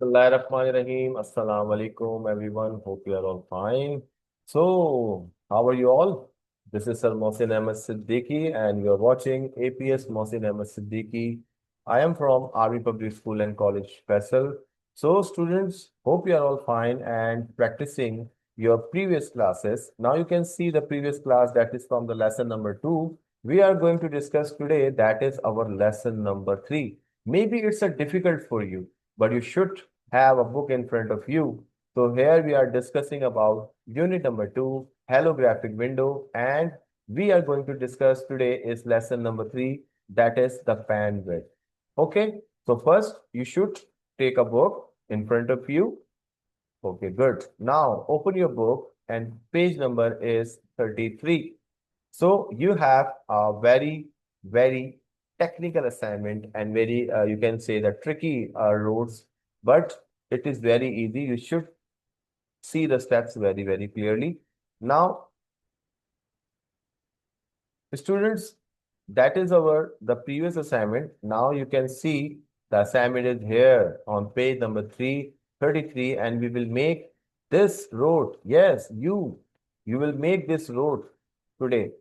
Bismillahirrahmanirrahim. Assalamu alaikum, everyone. Hope you are all fine. So, how are you all? This is Sir Mohsin Ahmed Siddiqui, and you are watching APS Mohsin Ahmed Siddiqui. I am from Army Public School and College, Faisal. So, students, hope you are all fine and practicing your previous classes. Now, you can see the previous class that is from the lesson number 2. We are going to discuss today that is our lesson number 3. Maybe it's a difficult for you, but you should have a book in front of you. So here we are discussing about unit number 2, holographic window, and we are going to discuss today is lesson number 3, that is the pen width. Okay, so first you should take a book in front of you. Okay, good. Now open your book and page number is 33. So you have a very technical assignment and very, you can say the tricky roads, but it is very easy. You should see the steps very clearly. Now, students, that is the previous assignment. Now you can see the assignment is here on page number 333, and we will make this road. Yes, you will make this road today.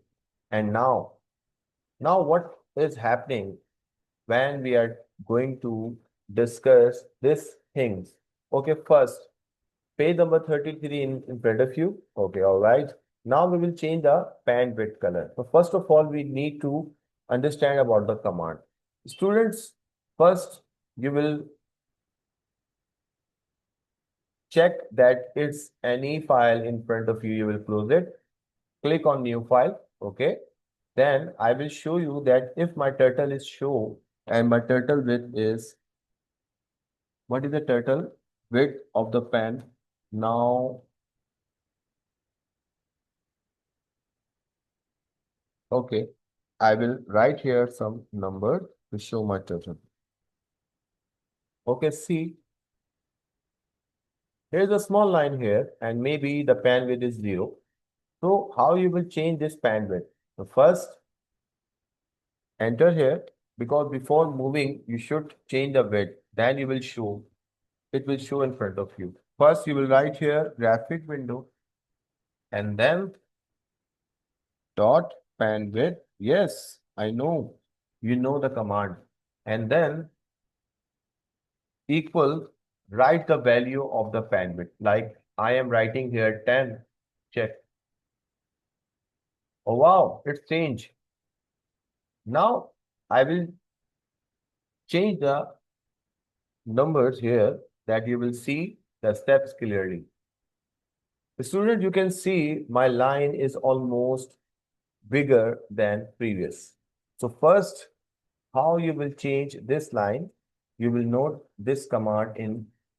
And now what is happening when we are going to discuss these things? Okay, first, page number 33 in front of you. Okay, all right. Now we will change the pen width color. So first of all, we need to understand about the command. Students, first you will check that it's any file in front of you. You will close it. Click on new file. Okay. Then I will show you that if my turtle is show and my turtle width is, what is the turtle width of the pen? Now, okay, I will write here some number to show my turtle. Okay, see, here's a small line here and maybe the pen width is 0. So how you will change this pen width? So first, enter here because before moving, you should change the width. Then you will show, it will show in front of you. First, you will write here graphic window and then dot pen width. Yes, I know. You know the command. And then equal, write the value of the pen width. Like I am writing here 10. Check. Oh wow, it's changed. Now I will change the numbers here that you will see the steps clearly. Student, you can see my line is almost bigger than previous. So first, how you will change this line, you will note this command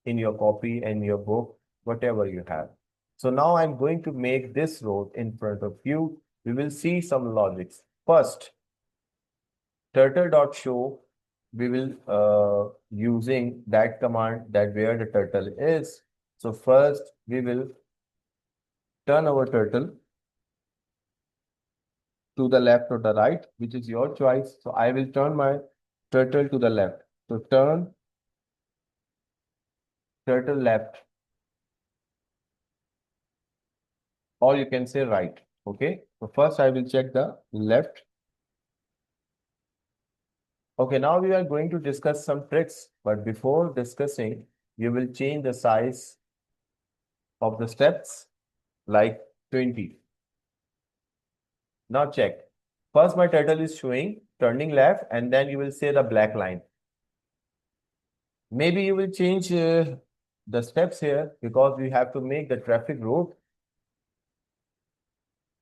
in your copy and your book, whatever you have. So now I'm going to make this row in front of you. We will see some logics. First, turtle.show, we will using that command that where the turtle is. So first we will turn our turtle to the left or the right, which is your choice. So I will turn my turtle to the left. So turn turtle left, or you can say right. Okay. So first I will check the left. Okay, now we are going to discuss some tricks, but before discussing, you will change the size of the steps like 20. Now check. First, my turtle is showing turning left, and then you will say the black line. Maybe you will change the steps here because we have to make the traffic route.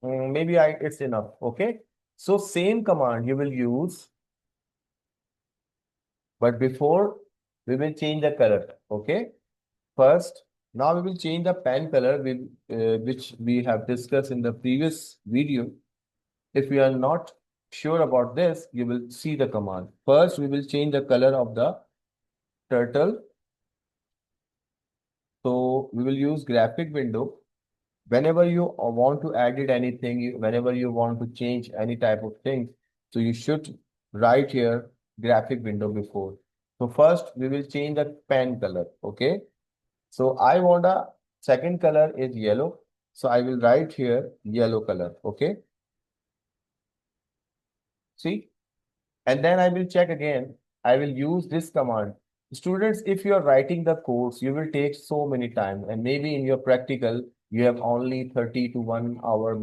Maybe it's enough. Okay. So same command you will use, but before we will change the color. Okay. First, now we will change the pen color which we have discussed in the previous video. If we are not sure about this, you will see the command. First, we will change the color of the turtle. So we will use graphic window. Whenever you want to edit anything, whenever you want to change any type of thing, so you should write here graphic window before. So first we will change the pen color. Okay. So I want a second color is yellow. So I will write here yellow color. Okay. See? And then I will check again. I will use this command. Students, if you are writing the codes, you will take so many time, and maybe in your practical, you have only 30 to 1 hour,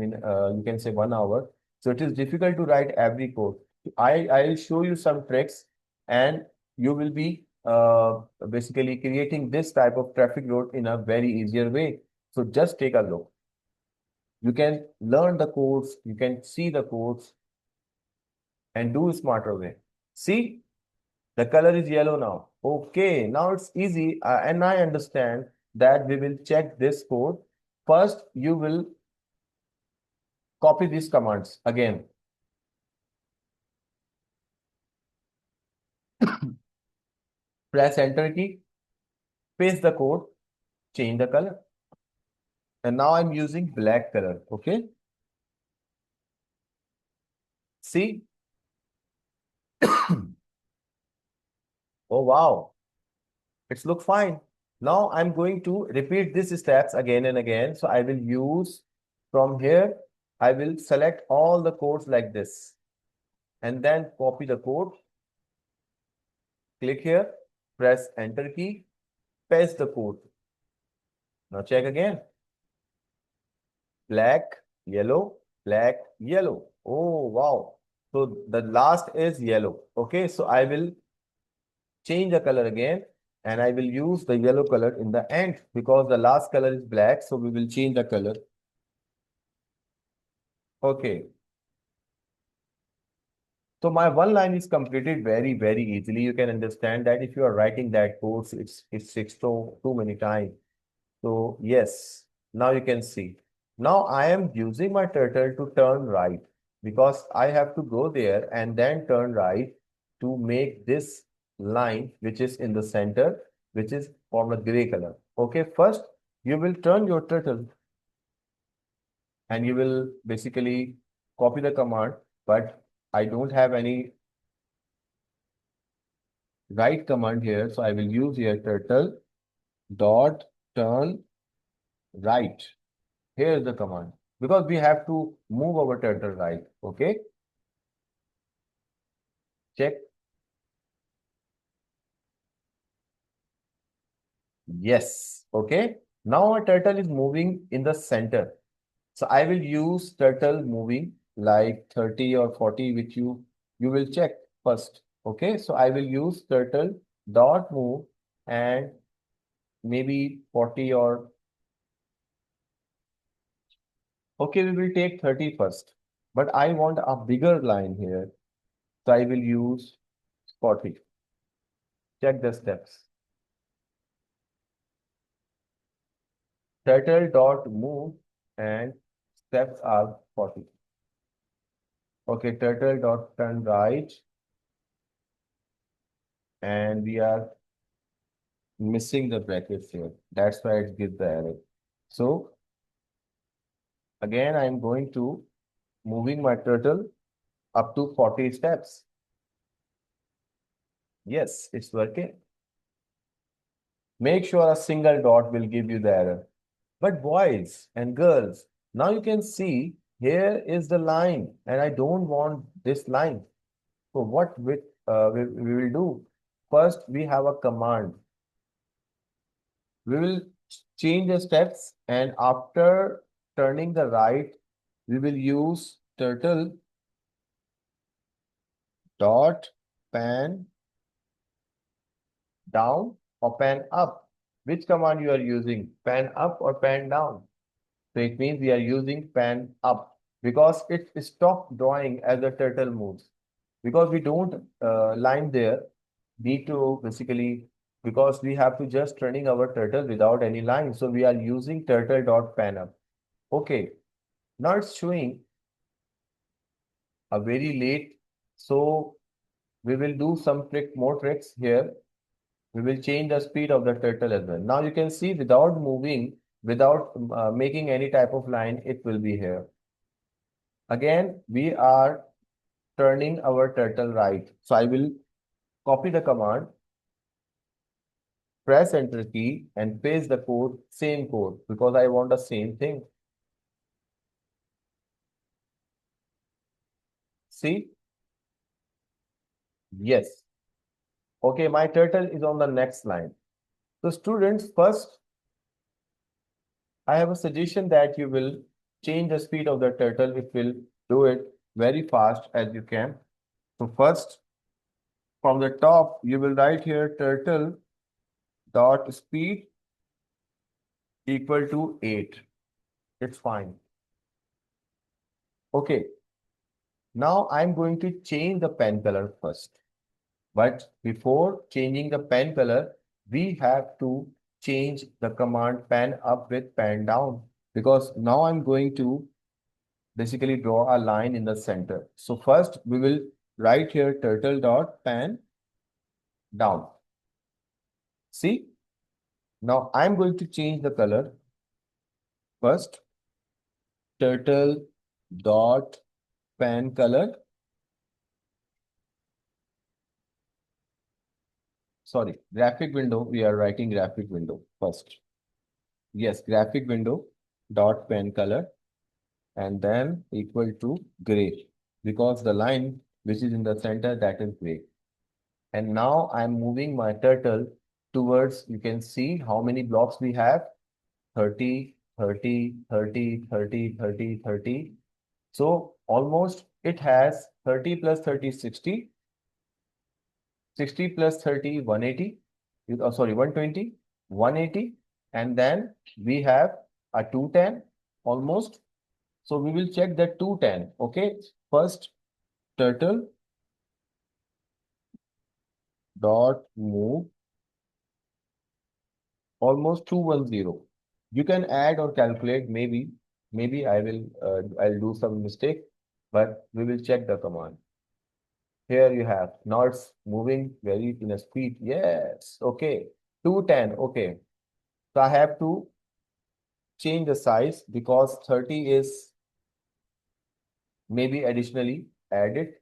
you can say 1 hour. So it is difficult to write every code. I will show you some tricks, and you will be basically creating this type of traffic road in a very easier way. So just take a look. You can learn the codes, you can see the codes, and do smarter way. See? The color is yellow now. Okay, now it's easy and I understand that we will check this code. First, you will copy these commands again. Press enter key, paste the code, change the color. And now I'm using black color. Okay, see? Oh wow, it's look fine. Now I'm going to repeat these steps again and again. So I will use from here, I will select all the codes like this and then copy the code. Click here, press enter key, paste the code. Now check again. Black, yellow, black, yellow. Oh, wow. So the last is yellow. Okay, so I will change the color again and I will use the yellow color in the end because the last color is black. So we will change the color. Okay. So my one line is completed very, very easily. You can understand that if you are writing that code, it takes too many times. So yes, now you can see. Now I am using my turtle to turn right because I have to go there and then turn right to make this line which is in the center, which is from a gray color. Okay, first you will turn your turtle and you will basically copy the command, but I don't have any right command here. So I will use here turtle dot turn right. Here is the command because we have to move our turtle right. Okay, check. Yes. Okay. Now our turtle is moving in the center. So I will use turtle moving like 30 or 40, which you will check first. Okay. So I will use turtle dot move and maybe 40 or okay, we will take 30 first. But I want a bigger line here. So I will use 40. Check the steps. Turtle dot move and steps are 40. Okay, turtle dot turn right and we are missing the brackets here. That's why it gives the error. So again, I'm going to moving my turtle up to 40 steps. Yes, it's working. Make sure a single dot will give you the error. But boys and girls, now you can see here is the line and I don't want this line. So what we will do? First, we have a command. We will change the steps and after turning the right, we will use turtle dot pan down or pan up. Which command you are using? Pan up or pan down? So it means we are using pan up because it stopped drawing as the turtle moves. Because we don't line there, need to basically, because we have to just running our turtle without any line. So we are using turtle dot pan up. Okay, now it's showing a very late. So we will do some more tricks here. We will change the speed of the turtle as well. Now you can see without moving, without making any type of line, it will be here. Again, we are turning our turtle right. So I will copy the command press enter key and paste the code, same code, because I want the same thing. See? Yes. Okay, my turtle is on the next line. So students, first, I have a suggestion that you will change the speed of the turtle. It will do it very fast as you can. So first, from the top, you will write here turtle dot speed equal to 8. It's fine. Okay, now I'm going to change the pen color first. But before changing the pen color, we have to change the command pen up with pen down, because now I'm going to basically draw a line in the center. So first we will write here turtle dot pen down. See, now I'm going to change the color. First, turtle dot pen color. Sorry, graphic window. We are writing graphic window first. Yes, graphic window dot pen color, and then equal to gray, because the line which is in the center, that is gray. And now I'm moving my turtle towards, you can see how many blocks we have: 30, 30, 30, 30, 30, 30. So almost it has 30 plus 30, 60, 60 plus 30, 180. Sorry, 120, 180. And then we have a 210 almost. So we will check the 210. Okay. First, turtle dot move almost 210. You can add or calculate, maybe I'll do some mistake, but we will check the command. Here you have, now it's moving very in a speed. Yes, okay. 210, okay. So I have to change the size because 30 is maybe additionally added.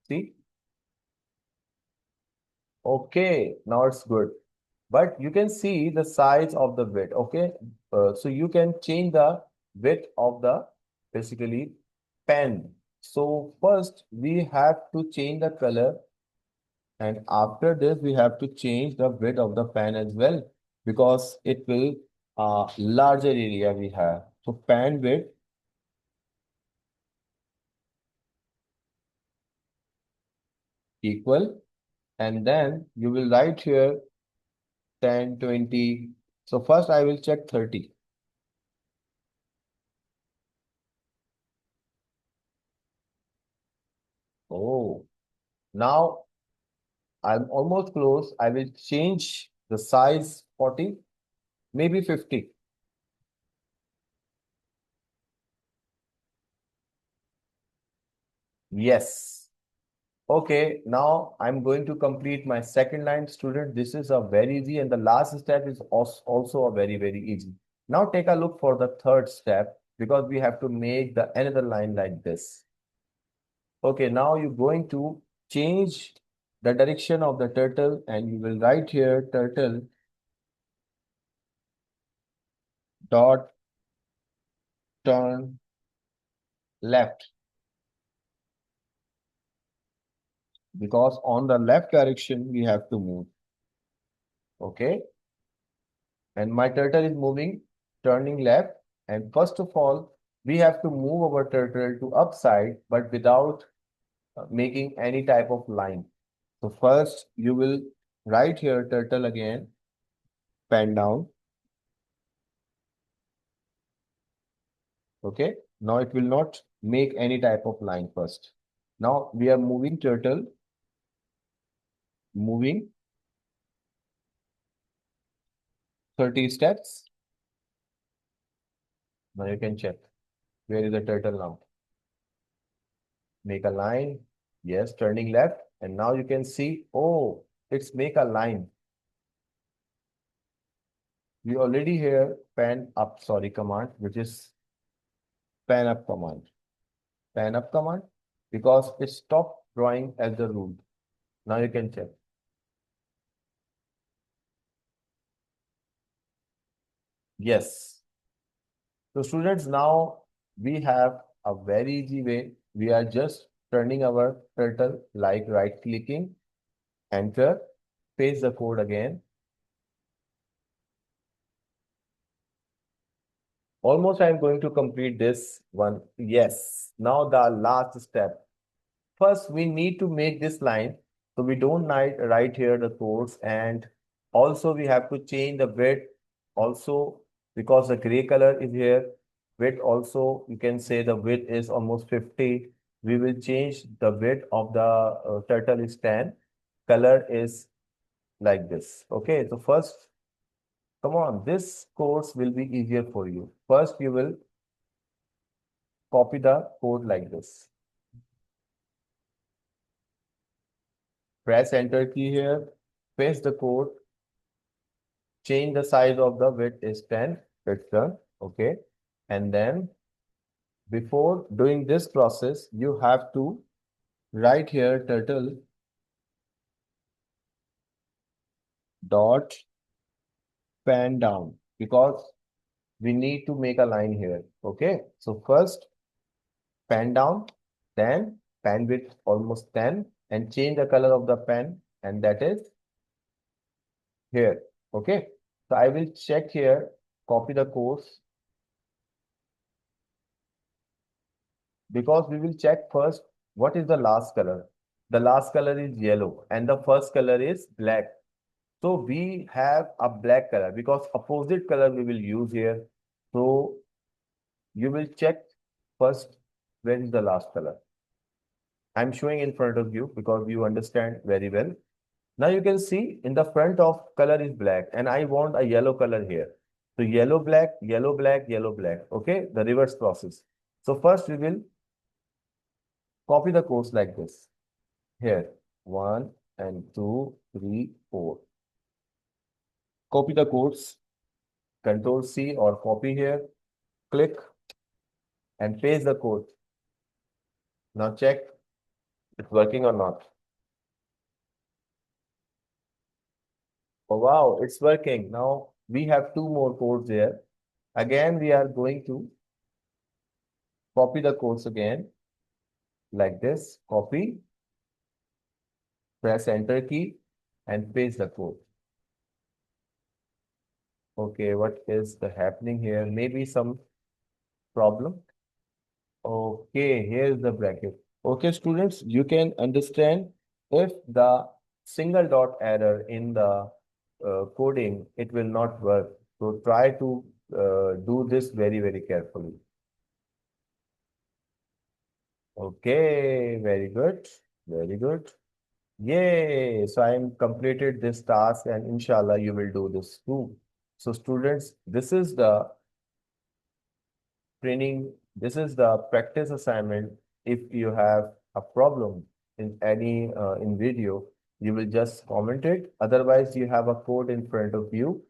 See? Okay, now it's good. But you can see the size of the width, okay? So you can change the width of the basically pen. So first we have to change the color, and after this we have to change the width of the pen as well, because it will larger area we have. So pen width equal, and then you will write here 10, 20. So first I will check 30. Oh, now I'm almost close. I will change the size 40, maybe 50. Yes. Okay, now I'm going to complete my second line, student. This is a very easy, and the last step is also a very, very easy. Now take a look for the third step, because we have to make the another line like this. Okay, now you're going to change the direction of the turtle, and you will write here turtle dot turn left, because on the left direction we have to move. Okay, and my turtle is moving, turning left. And first of all, we have to move our turtle to upside, but without making any type of line. So first you will write here turtle again, pen down. Okay, now it will not make any type of line first. Now we are moving turtle, moving 30 steps. Now you can check where is the turtle now. Make a line. Yes, turning left. And now you can see, oh, it's make a line. We already hear pen up, sorry, command, which is pen up command. Pen up command, because it stopped drawing as the rule. Now you can check. Yes. So students, now we have a very easy way. We are just turning our turtle like right clicking, enter, paste the code again. Almost I'm going to complete this one. Yes. Now the last step. First, we need to make this line. So we don't write here the codes, and also we have to change the width also because the gray color is here. Width also, you can say the width is almost 50. We will change the width of the turtle is 10. Color is like this. Okay, so first, come on, this course will be easier for you. First, you will copy the code like this. Press enter key here, paste the code, change the size of the width is 10. It's done. Okay. And then before doing this process, you have to write here turtle dot pan down because we need to make a line here. Okay. So first pan down, then pan width almost 10 and change the color of the pen, and that is here. Okay. So I will check here, copy the course because we will check first what is the last color. The last color is yellow and the first color is black. So we have a black color because opposite color we will use here. So you will check first where is the last color. I'm showing in front of you because you understand very well. Now you can see in the front of color is black and I want a yellow color here. So yellow, black, yellow, black, yellow, black. Okay, the reverse process. So first we will copy the course like this. Here, 1 and 2, 3, 4. Copy the codes, Control C or copy here, click and paste the code. Now check it's working or not. Oh wow, it's working. Now we have two more codes here. Again, we are going to copy the codes again like this. Copy, press enter key and paste the code. Okay, what is the happening here? Maybe some problem. Okay, here's the bracket. Okay, students, you can understand if the single dot error in the coding, it will not work. So try to do this very, very carefully. Okay, very good. Very good. Yay! So I am completed this task and inshallah you will do this too. So students, this is the training. This is the practice assignment. If you have a problem in any in video, you will just comment it. Otherwise, you have a code in front of you.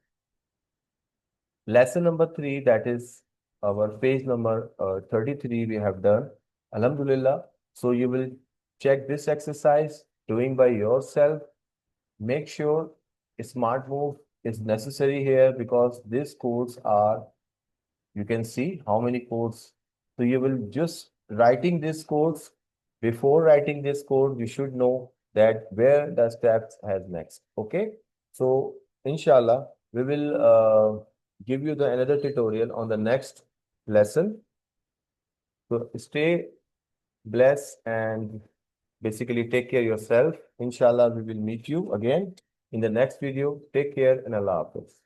Lesson number 3, that is our page number 33, we have done. Alhamdulillah. So you will check this exercise doing by yourself. Make sure a smart move is necessary here because these codes are, you can see how many codes. So you will just writing these codes. Before writing this code, you should know that where the steps has next. Okay. So inshallah, we will give you the another tutorial on the next lesson. So stay blessed and basically take care yourself. Inshallah, we will meet you again in the next video. Take care and Allah Hafiz.